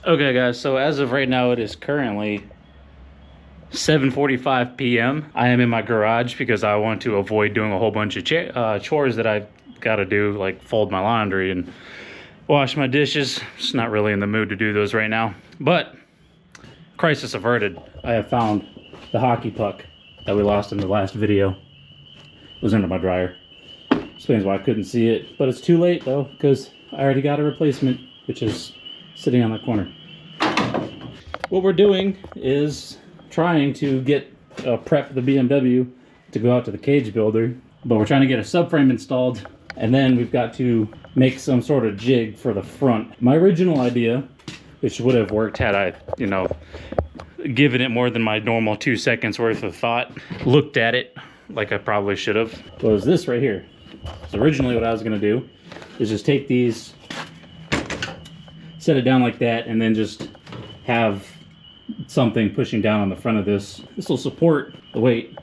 Okay guys, so as of right now, it is currently 7:45 p.m. I am in my garage because I want to avoid doing a whole bunch of chores that I've got to do, like fold my laundry and wash my dishes. Just not really in the mood to do those right now. But crisis averted. I have found the hockey puck that we lost in the last video. It was under my dryer. Explains why I couldn't see it, but it's too late though because I already got a replacement, which is sitting on that corner. What we're doing is trying to get prep the BMW to go out to the cage builder, but we're trying to get a subframe installed, and then we've got to make some sort of jig for the front. My original idea, which would have worked had I, given it more than my normal 2 seconds worth of thought, looked at it like I probably should have, was this right here. So originally what I was gonna do is just take these, set it down like that, and then just have something pushing down on the front of this. This will support the weight.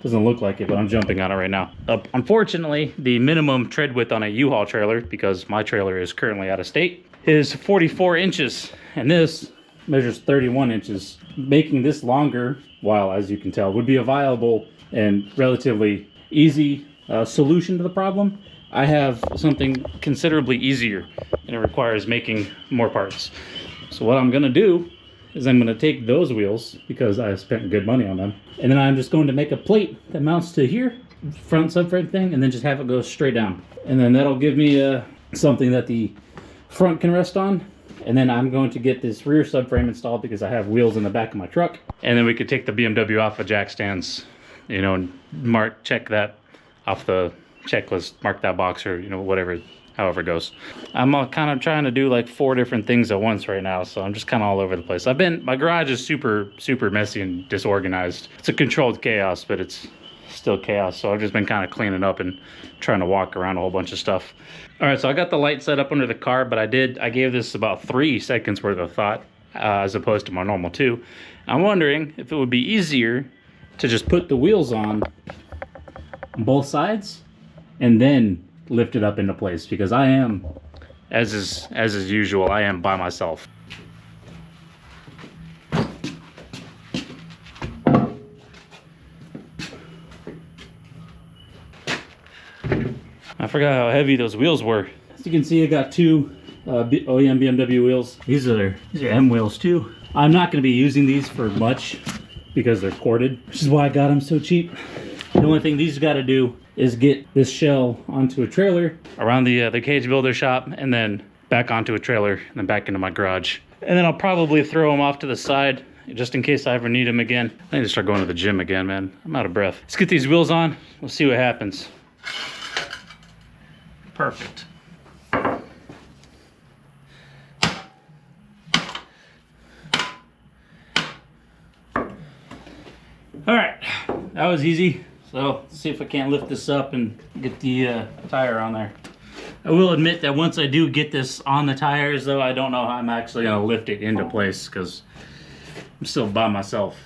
Doesn't look like it, but I'm jumping on it right now. Unfortunately, the minimum tread width on a U-Haul trailer, because my trailer is currently out of state, is 44 inches, and this measures 31 inches. Making this longer, while as you can tell, would be a viable and relatively easy solution to the problem. I have something considerably easier, and it requires making more parts. So what I'm gonna do is I'm gonna take those wheels, because I spent good money on them, and then I'm just going to make a plate that mounts to here, front subframe thing, and then just have it go straight down. And then that'll give me something that the front can rest on. And then I'm going to get this rear subframe installed because I have wheels in the back of my truck. And then we could take the BMW off of jack stands, and check that off the checklist, mark that box, or whatever, however it goes. I'm kind of trying to do like 4 different things at once right now, so I'm just kind of all over the place. My garage is super messy and disorganized. It's a controlled chaos, but it's still chaos, so I've just been kind of cleaning up and trying to walk around a whole bunch of stuff. All right, so I got the light set up under the car, but I gave this about 3 seconds worth of thought as opposed to my normal 2. I'm wondering if it would be easier to just put the wheels on both sides and then lift it up into place, because I am, as is usual, I am by myself. I forgot how heavy those wheels were. As you can see, I got 2 OEM BMW wheels. These are M wheels too. I'm not going to be using these for much because they're corded, which is why I got them so cheap. The only thing these got to do is get this shell onto a trailer around the cage builder shop, and then back onto a trailer, and then back into my garage. And then I'll probably throw them off to the side just in case I ever need them again. I need to start going to the gym again, man. I'm out of breath. Let's get these wheels on. We'll see what happens. Perfect. All right, that was easy. So let's see if I can't lift this up and get the tire on there. I will admit that once I do get this on the tires though, I don't know how I'm actually gonna lift it into place because I'm still by myself.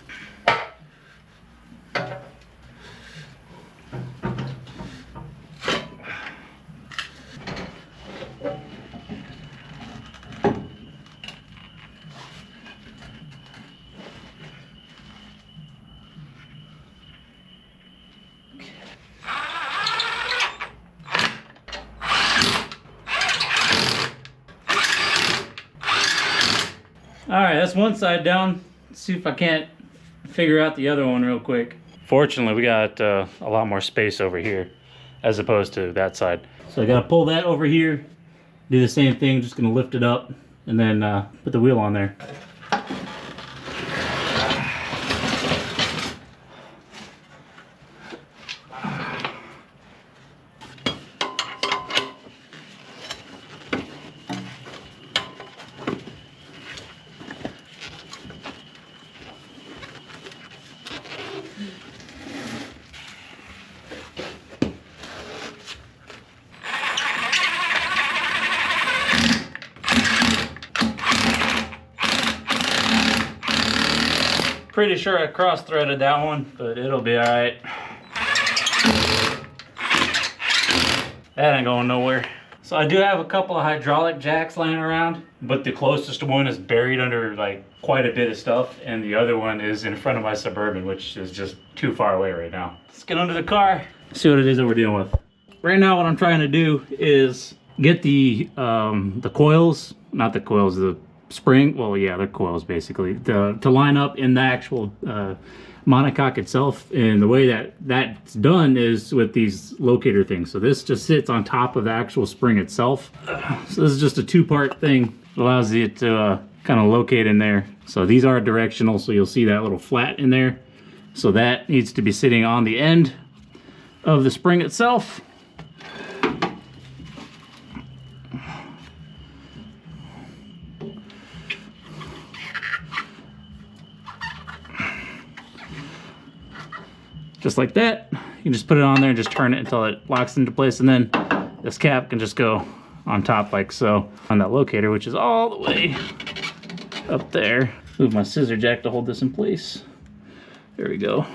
All right, that's one side down. Let's see if I can't figure out the other one real quick. Fortunately, we got a lot more space over here as opposed to that side. So I gotta pull that over here, do the same thing, just gonna lift it up and then put the wheel on there. Pretty sure I cross-threaded that one, but it'll be all right. That ain't going nowhere. So I do have a couple of hydraulic jacks lying around, but the closest one is buried under like quite a bit of stuff, and the other one is in front of my Suburban, which is just too far away right now. Let's get under the car, see what it is that we're dealing with. Right now what I'm trying to do is get the coils, not the coils, the spring, well yeah, they're coils basically, to line up in the actual monocoque itself. And the way that that's done is with these locator things. So this just sits on top of the actual spring itself. So this is just a two-part thing. It allows it to kind of locate in there. So these are directional, so you'll see that little flat in there. So that needs to be sitting on the end of the spring itself. Just like that. You can just put it on there and just turn it until it locks into place, and then this cap can just go on top like so on that locator, which is all the way up there. Move my scissor jack to hold this in place. There we go.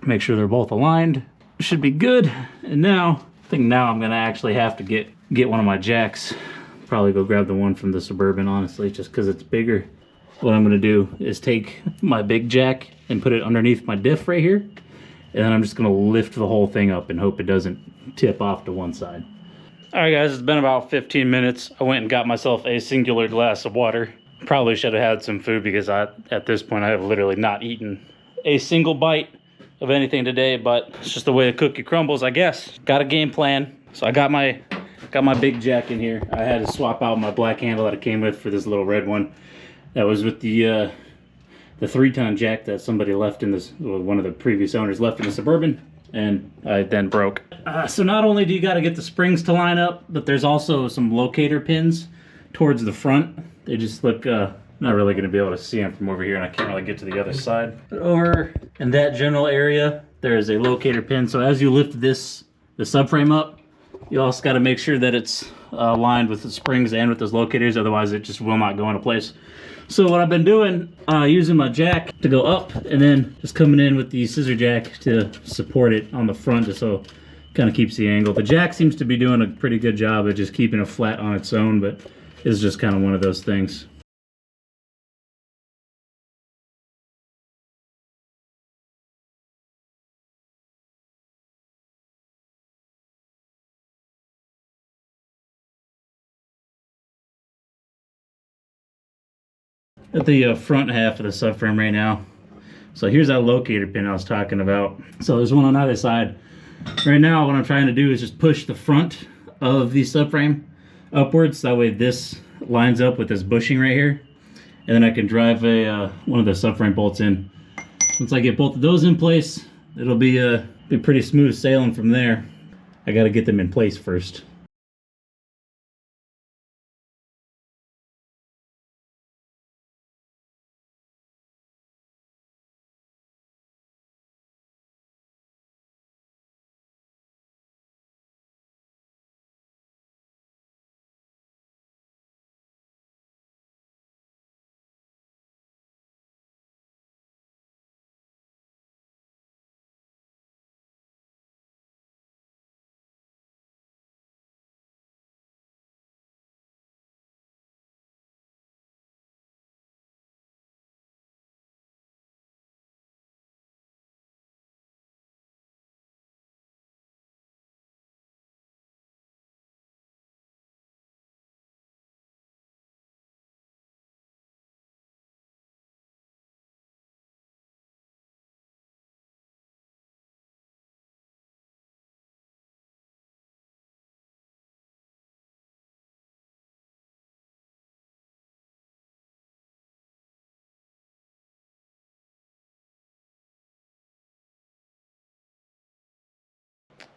Make sure they're both aligned. Should be good. And now, I think now I'm gonna actually have to get one of my jacks. Probably go grab the one from the Suburban, honestly, just because it's bigger. What I'm gonna do is take my big jack and put it underneath my diff right here. And then I'm just gonna lift the whole thing up and hope it doesn't tip off to one side. All right guys, it's been about 15 minutes. I went and got myself a singular glass of water. Probably should have had some food because at this point I have literally not eaten a single bite of anything today, but it's just the way the cookie crumbles, I guess. Got a game plan. So I got my big jack in here. I had to swap out my black handle that it came with for this little red one. That was with the 3-ton jack that somebody left in this, well, one of the previous owners left in the Suburban, and I then broke. So not only do you got to get the springs to line up, but there's also some locator pins towards the front. They just look, not really going to be able to see them from over here, and I can't really get to the other side. But over in that general area, there is a locator pin. So as you lift the subframe up, you also got to make sure that it's aligned with the springs and with those locators, otherwise it just will not go into place. So what I've been doing, using my jack to go up, and then just coming in with the scissor jack to support it on the front, just so it kind of keeps the angle. The jack seems to be doing a pretty good job of just keeping it flat on its own, but it's just kind of one of those things. At the front half of the subframe right now. So here's that locator pin I was talking about. So there's one on either side. Right now what I'm trying to do is just push the front of the subframe upwards. That way this lines up with this bushing right here. And then I can drive one of the subframe bolts in. Once I get both of those in place, it'll be pretty smooth sailing from there. I got to get them in place first.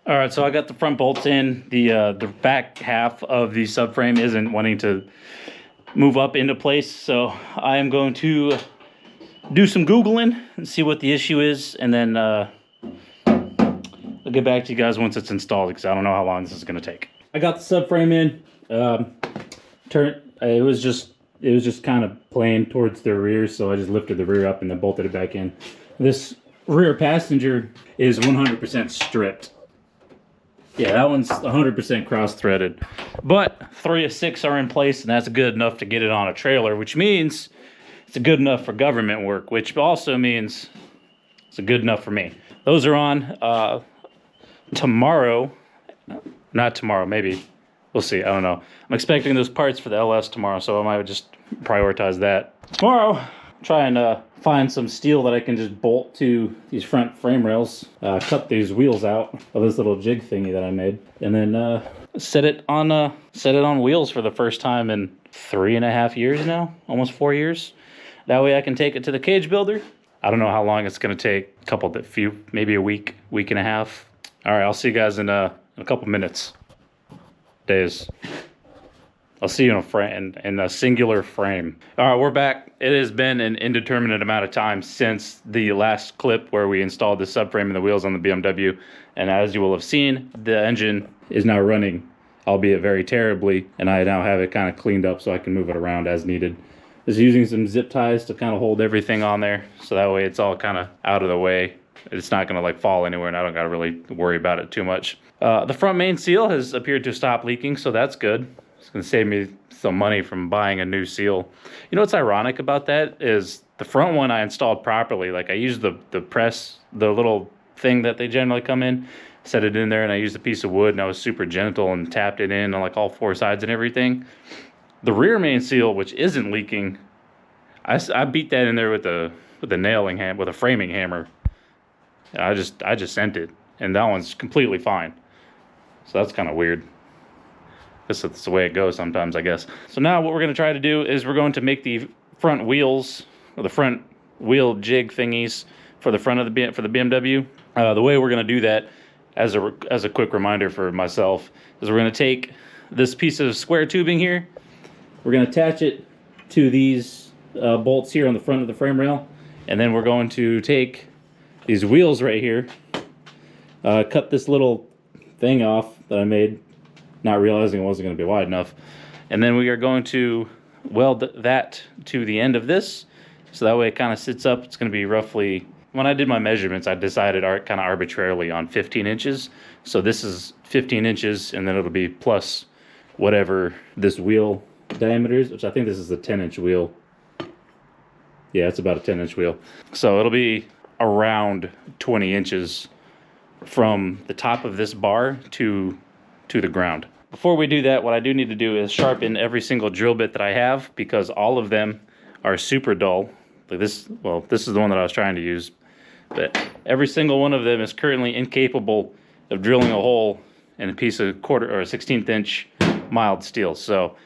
All right, so I got the front bolts in. The back half of the subframe isn't wanting to move up into place, so I am going to do some Googling and see what the issue is, and then I'll get back to you guys once it's installed, because I don't know how long this is going to take. I got the subframe in. It was just kind of playing towards the rear, so I just lifted the rear up and then bolted it back in. This rear passenger is 100% stripped. Yeah, that one's 100% cross-threaded. But 3 of 6 are in place, and that's good enough to get it on a trailer, which means it's good enough for government work, which also means it's good enough for me. Those are on tomorrow. Not tomorrow, maybe. We'll see. I don't know. I'm expecting those parts for the LS tomorrow, so I might just prioritize that. Tomorrow, try and find some steel that I can just bolt to these front frame rails. Cut these wheels out of this little jig thingy that I made, and then set it on wheels for the first time in 3.5 years now, almost 4 years. That way I can take it to the cage builder. I don't know how long it's going to take. Maybe a week, week and a half. All right, I'll see you guys in a couple minutes. Days. I'll see you in a singular frame. All right, we're back. It has been an indeterminate amount of time since the last clip where we installed the subframe and the wheels on the BMW. And as you will have seen, the engine is now running, albeit very terribly. And I now have it kind of cleaned up so I can move it around as needed. Just using some zip ties to kind of hold everything on there. So that way it's all kind of out of the way. It's not going to like fall anywhere, and I don't got to really worry about it too much. The front main seal has appeared to stop leaking, so that's good. It's going to save me some money from buying a new seal. You know what's ironic about that is the front one I installed properly. Like I used the press, the little thing that they generally come in, set it in there, and I used a piece of wood, and I was super gentle and tapped it in on like all 4 sides and everything. The rear main seal, which isn't leaking, I beat that in there with a framing hammer. I just sent it, and that one's completely fine. So that's kind of weird. That's the way it goes sometimes, I guess. So now what we're going to try to do is we're going to make the front wheels, or the front wheel jig thingies for the front of the BMW. The way we're going to do that, as a quick reminder for myself, is we're going to take this piece of square tubing here. We're going to attach it to these bolts here on the front of the frame rail, and then we're going to take these wheels right here, cut this little thing off that I made, not realizing it wasn't going to be wide enough, and then we are going to weld that to the end of this, so that way it kind of sits up. It's going to be roughly, when I did my measurements, I decided kind of arbitrarily on 15 inches. So this is 15 inches, and then it'll be plus whatever this wheel diameter is, which I think this is a 10-inch wheel. Yeah, it's about a 10-inch wheel. So it'll be around 20 inches from the top of this bar to the ground. Before we do that, what I do need to do is sharpen every single drill bit that I have, because all of them are super dull. Like this, well, this is the one that I was trying to use, but every single one of them is currently incapable of drilling a hole in a piece of 1/4 or 1/16 inch mild steel. So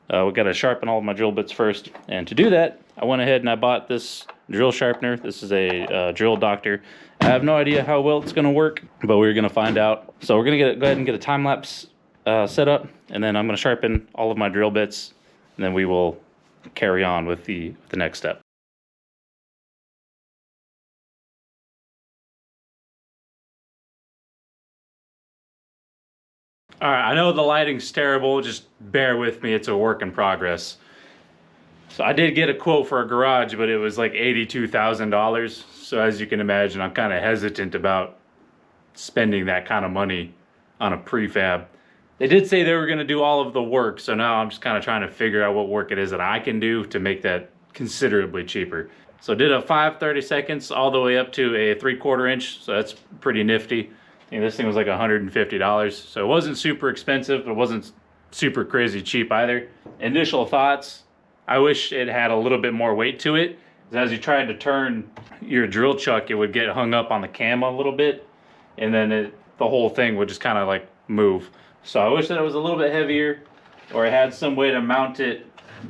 we've got to sharpen all of my drill bits first, and to do that, I went ahead and I bought this drill sharpener. This is a Drill Doctor. I have no idea how well it's going to work, but we're going to find out. So we're going to go ahead and get a time lapse set up, and then I'm going to sharpen all of my drill bits, and then we will carry on with the next step. All right, I know the lighting's terrible. Just bear with me. It's a work in progress. So I did get a quote for a garage, but it was like $82,000. So as you can imagine, I'm kind of hesitant about spending that kind of money on a prefab. They did say they were going to do all of the work, so now I'm just kind of trying to figure out what work it is that I can do to make that considerably cheaper. So did a 5/32 all the way up to a 3/4 inch, so that's pretty nifty. And this thing was like $150, so it wasn't super expensive, but it wasn't super crazy cheap either. Initial thoughts, I wish it had a little bit more weight to it. As you tried to turn your drill chuck, it would get hung up on the cam a little bit, and then the whole thing would just kind of like move. So I wish that it was a little bit heavier, or it had some way to mount it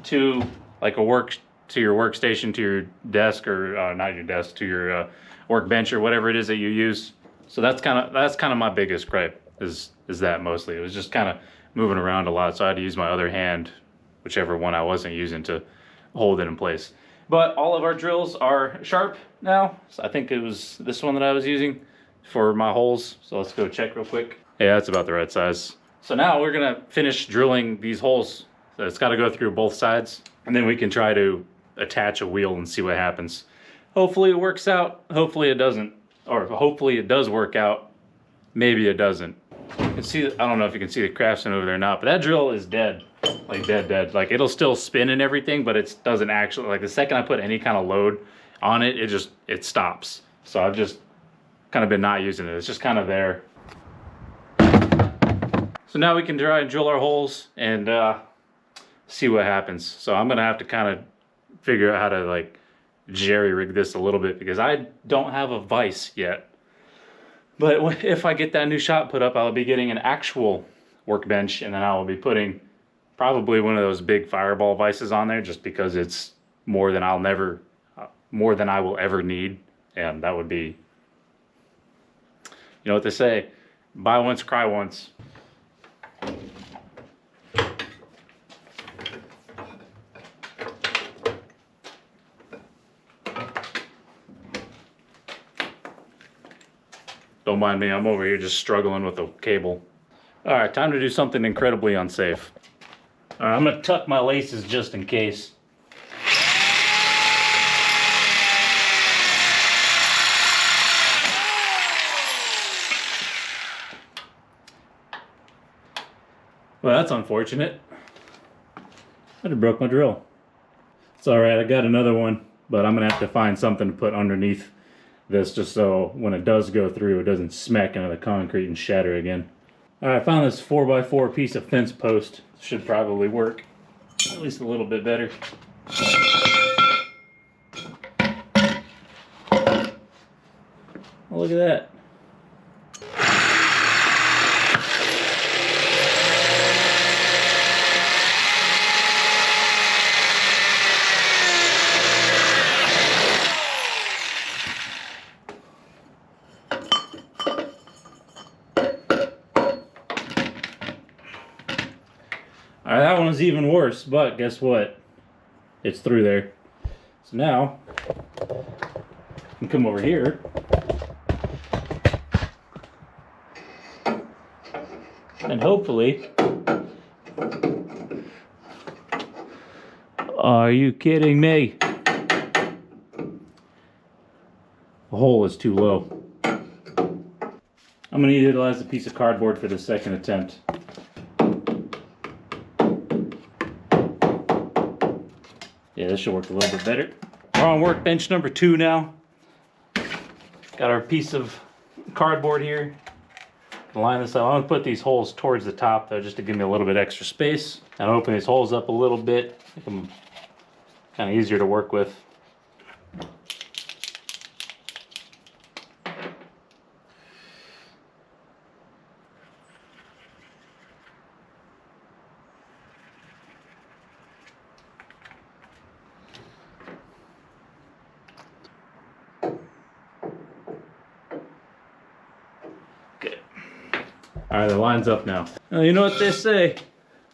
to like your workstation, to your desk, or not your desk, to your workbench or whatever it is that you use. So that's kind of my biggest gripe is that mostly. It was just kind of moving around a lot, so I had to use my other hand, whichever one I wasn't using, to hold it in place. But all of our drills are sharp now. So I think it was this one that I was using for my holes. So let's go check real quick. Yeah, that's about the right size. So now we're gonna finish drilling these holes. So it's gotta go through both sides, and then we can try to attach a wheel and see what happens. Hopefully it works out, hopefully it doesn't. Or hopefully it does work out, maybe it doesn't. You can see, I don't know if you can see the craftsman over there or not, but that drill is dead. Like dead. Like it'll still spin and everything, but it doesn't actually, like the second I put any kind of load on it, it stops. So I've just kind of been not using it. It's just kind of there. So now we can try and drill our holes and see what happens. So I'm gonna have to kind of figure out how to like jerry rig this a little bit because I don't have a vise yet. But if I get that new shop put up, I'll be getting an actual workbench, and then I will be putting probably one of those big fireball vices on there, just because it's more than I will ever need, and that would be, you know what they say, buy once, cry once. Don't mind me, I'm over here just struggling with the cable. All right, time to do something incredibly unsafe. All right, I'm gonna tuck my laces just in case. Well, that's unfortunate. I just broke my drill. It's all right, I got another one, but I'm gonna have to find something to put underneath this just so when it does go through, it doesn't smack into the concrete and shatter again. All right, I found this 4x4 piece of fence post. Should probably work, at least a little bit better. Oh, look at that. All right, that one was even worse, but guess what? It's through there. So now, I can come over here. And hopefully, are you kidding me? The hole is too low. I'm gonna utilize a piece of cardboard for the second attempt. Yeah, this should work a little bit better. We're on workbench number 2 now. Got our piece of cardboard here. Line this up. I'm gonna put these holes towards the top though, just to give me a little bit extra space. And open these holes up a little bit, make them kind of easier to work with. All right, the line's up now. Well, you know what they say,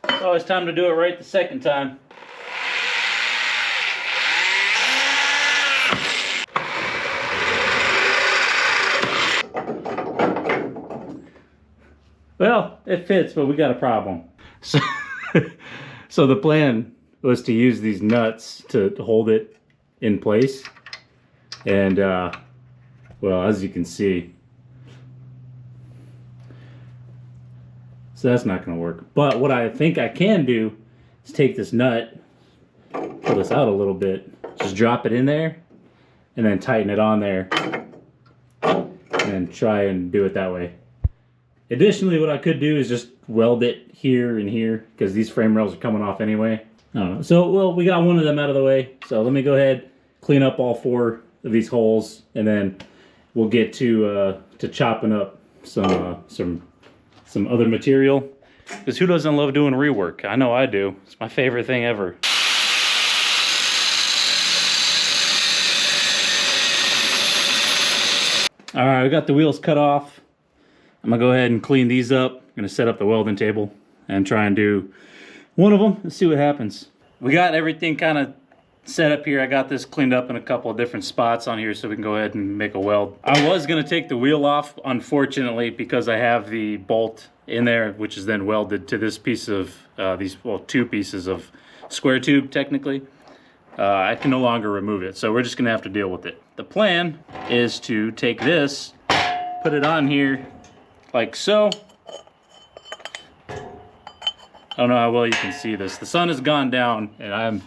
it's always time to do it right the second time. Well, it fits, but we got a problem. So, so the plan was to use these nuts to hold it in place. And, well, as you can see, so that's not going to work. But what I think I can do is take this nut, pull this out a little bit, just drop it in there, and then tighten it on there, and try and do it that way. Additionally, what I could do is just weld it here and here, because these frame rails are coming off anyway. I don't know. So, well, we got one of them out of the way. So let me go ahead, clean up all 4 of these holes, and then we'll get to chopping up some other material, because who doesn't love doing rework? I know I do. It's my favorite thing ever. All right, we got the wheels cut off. I'm gonna go ahead and clean these up. I'm gonna set up the welding table and try and do one of them. Let's see what happens. We got everything kind of set up here. I got this cleaned up in a couple of different spots on here so we can go ahead and make a weld. I was gonna take the wheel off, unfortunately, because I have the bolt in there, which is then welded to this piece of, well, 2 pieces of square tube, technically. I can no longer remove it, so we're just gonna have to deal with it. The plan is to take this, put it on here like so, don't know how well you can see this. The sun has gone down, and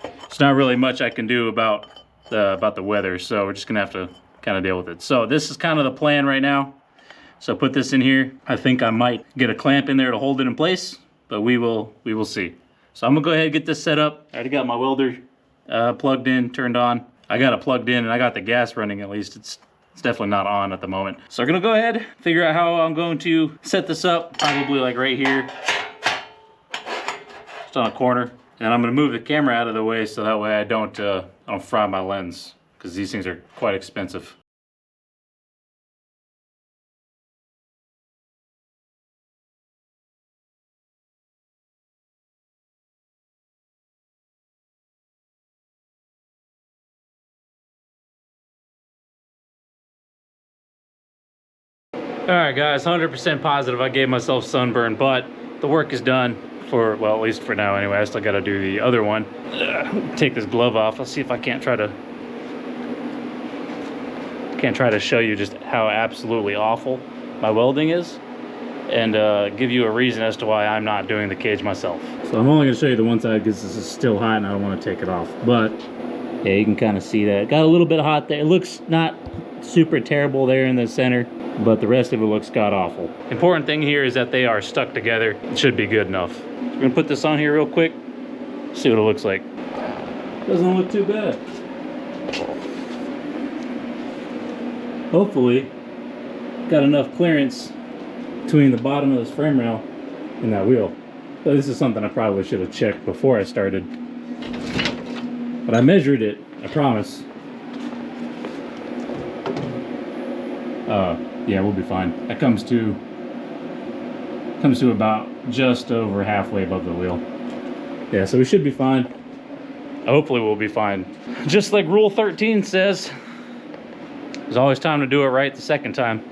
there's not really much I can do about the weather, so we're just gonna have to kind of deal with it. So this is kind of the plan right now. So put this in here. I think I might get a clamp in there to hold it in place, but we will see. So I'm gonna go ahead and get this set up. I already got my welder plugged in, turned on. I got it plugged in and I got the gas running at least. It's definitely not on at the moment. So I'm gonna go ahead, figure out how I'm going to set this up, probably like right here, just on a corner. And I'm gonna move the camera out of the way so that way I don't fry my lens, because these things are quite expensive. All right, guys, 100% positive I gave myself sunburn, but the work is done for, well, at least for now anyway. I still got to do the other one. Take this glove off. Let's see if I can't try to show you just how absolutely awful my welding is, and give you a reason as to why I'm not doing the cage myself. So I'm only going to show you the one side because this is still hot and I don't want to take it off. But yeah, you can kind of see that. It got a little bit hot there. It looks not super terrible there in the center, but the rest of it looks god-awful. Important thing here is that they are stuck together. It should be good enough. So we're gonna put this on here real quick, see what it looks like. Doesn't look too bad. Hopefully, got enough clearance between the bottom of this frame rail and that wheel. So this is something I probably should have checked before I started. But I measured it, I promise. Yeah, we'll be fine. That comes to about just over halfway above the wheel. Yeah, so we should be fine. Hopefully we'll be fine. Just like Rule 13 says, there's always time to do it right the second time.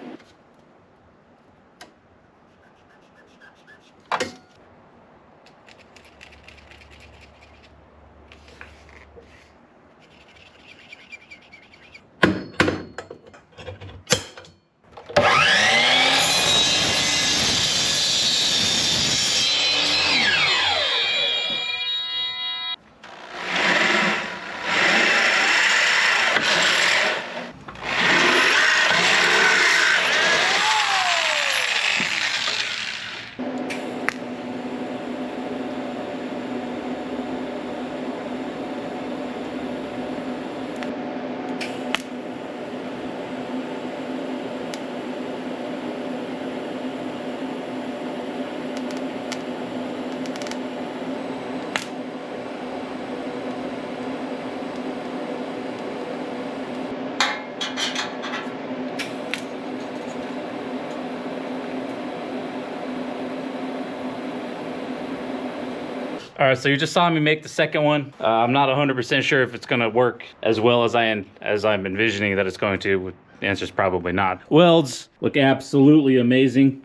All right, so you just saw me make the second one. I'm not 100% sure if it's gonna work as well as I'm envisioning that it's going to. The answer is probably not. Welds look absolutely amazing.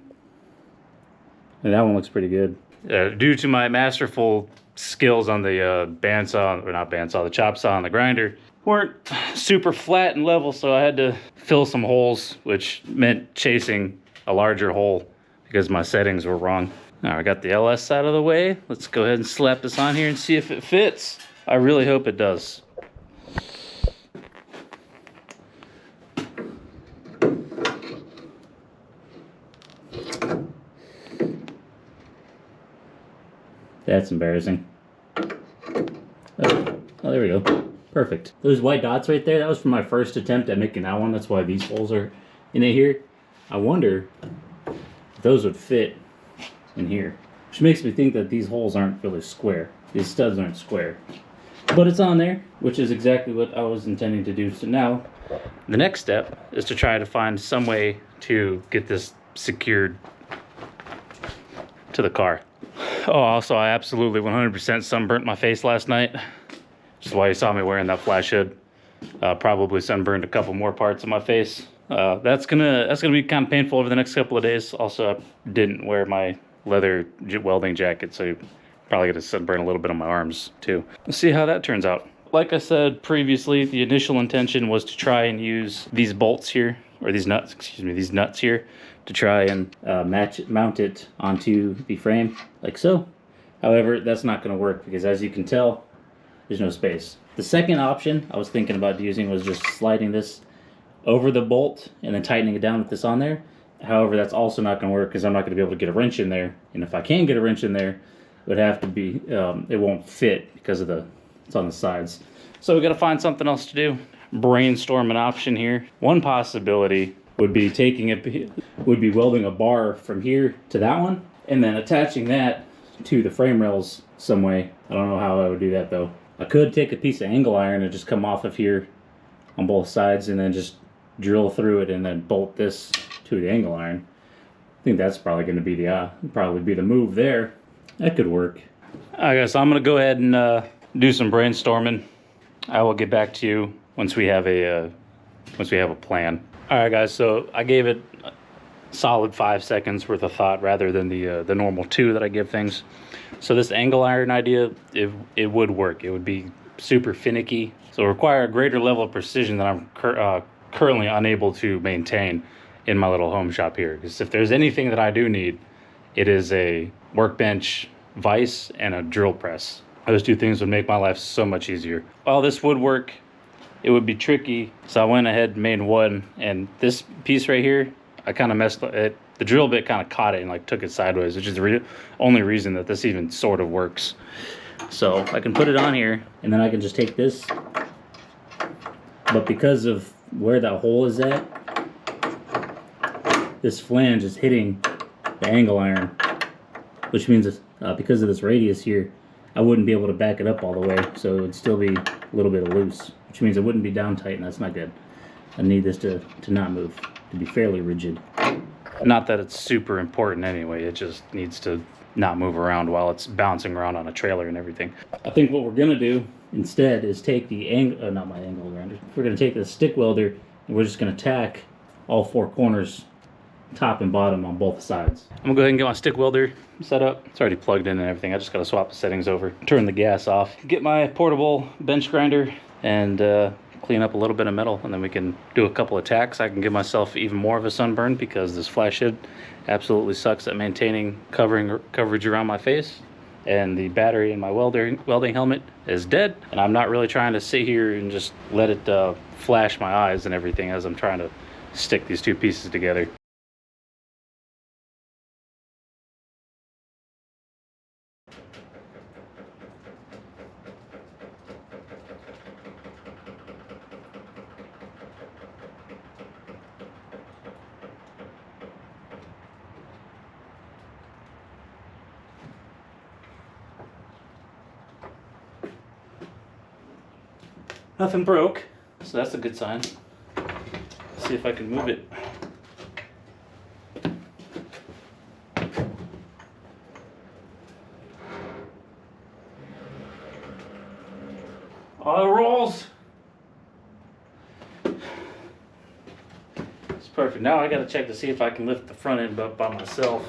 And that one looks pretty good. Due to my masterful skills on the bandsaw, or not bandsaw, the chop saw and the grinder, weren't super flat and level, so I had to fill some holes, which meant chasing a larger hole because my settings were wrong. All right, I got the LS out of the way. Let's go ahead and slap this on here and see if it fits. I really hope it does. That's embarrassing. Oh, there we go. Perfect. Those white dots right there, that was from my first attempt at making that one. That's why these holes are in it here. I wonder if those would fit in here, which makes me think that these holes aren't really square. These studs aren't square, but it's on there, which is exactly what I was intending to do. So now the next step is to try to find some way to get this secured to the car. Oh, also I absolutely 100% sunburnt my face last night, which is why you saw me wearing that flash hood. Probably sunburned a couple more parts of my face. That's gonna be kind of painful over the next couple of days. Also, I didn't wear my leather welding jacket, so you're probably gonna sunburn a little bit on my arms too. Let's see how that turns out. Like I said previously, the initial intention was to try and use these bolts here, or these nuts, excuse me, these nuts here, to try and mount it onto the frame like so. However, that's not going to work because, as you can tell, there's no space. The second option I was thinking about using was just sliding this over the bolt and then tightening it down with this on there. However, that's also not going to work because I'm not going to be able to get a wrench in there. And if I can get a wrench in there, it would have to be, it won't fit because of it's on the sides. So we got to find something else to do. Brainstorm an option here. One possibility would be welding a bar from here to that one and then attaching that to the frame rails some way. I don't know how I would do that though. I could take a piece of angle iron and just come off of here on both sides and then just drill through it and then bolt this to the angle iron. I think that's probably going to be the move there. That could work. I guess I'm going to go ahead and do some brainstorming. I will get back to you once we have a plan. All right, guys. So I gave it a solid 5 seconds worth of thought rather than the normal 2 that I give things. So this angle iron idea, it would work. It would be super finicky. So it would require a greater level of precision that I'm currently unable to maintain in my little home shop here. Because if there's anything that I do need, it is a workbench, vise, and a drill press. Those 2 things would make my life so much easier. While this would work, it would be tricky. So I went ahead and made one. And this piece right here, I kind of messed it. The drill bit kind of caught it and like took it sideways, which is the only reason that this even sort of works. So I can put it on here and then I can just take this. But because of where that hole is at, this flange is hitting the angle iron, which means because of this radius here, I wouldn't be able to back it up all the way, so it would still be a little bit loose, which means it wouldn't be down tight, and that's not good. I need this to not move, to be fairly rigid. Not that it's super important anyway, it just needs to not move around while it's bouncing around on a trailer and everything. I think what we're going to do instead is take the not my angle grinder. We're going to take the stick welder and we're just going to tack all 4 corners, top and bottom, on both sides. I'm gonna go ahead and get my stick welder set up. It's already plugged in and everything. I just gotta swap the settings over, turn the gas off, get my portable bench grinder, and clean up a little bit of metal, and then we can do a couple of tacks. I can give myself even more of a sunburn because this flash hood absolutely sucks at maintaining coverage around my face, and the battery in my welding helmet is dead, and I'm not really trying to sit here and just let it flash my eyes and everything as I'm trying to stick these 2 pieces together. Nothing broke, so that's a good sign. Let's see if I can move it. Oh, it rolls. It's perfect. Now I gotta check to see if I can lift the front end up by myself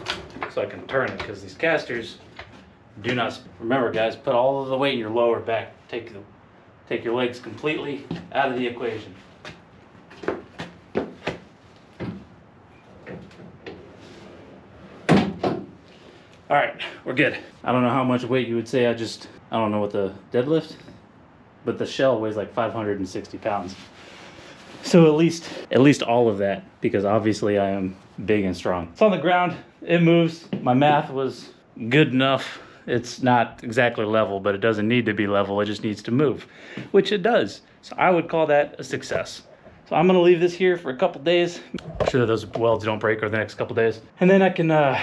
so I can turn it, because these casters do not. Remember, guys, put all of the weight in your lower back. Take your legs completely out of the equation. All right, we're good. I don't know how much weight you would say I don't know what the deadlift, but the shell weighs like 560 pounds. So at least all of that, because obviously I am big and strong. It's on the ground, it moves. My math was good enough. It's not exactly level, but it doesn't need to be level. It just needs to move, which it does. So I would call that a success. So I'm gonna leave this here for a couple days. Make sure that those welds don't break over the next couple days. And then I can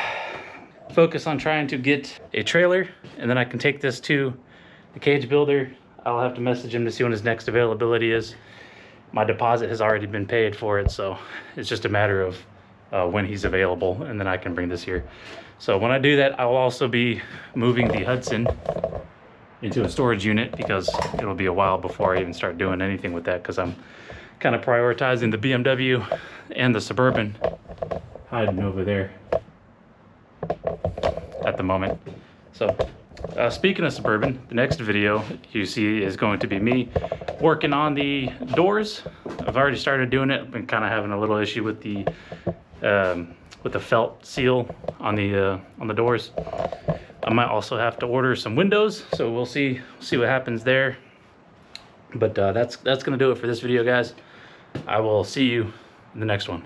focus on trying to get a trailer, and then I can take this to the cage builder. I'll have to message him to see when his next availability is. My deposit has already been paid for it, so it's just a matter of when he's available, and then I can bring this here. So when I do that, I will also be moving the Hudson into a storage unit, because it'll be a while before I even start doing anything with that, because I'm kind of prioritizing the BMW and the Suburban hiding over there at the moment. So speaking of Suburban, the next video you see is going to be me working on the doors. I've already started doing it. I've been kind of having a little issue with the with a felt seal on the doors. I might also have to order some windows, so we'll see what happens there. But that's gonna do it for this video, guys. I will see you in the next one.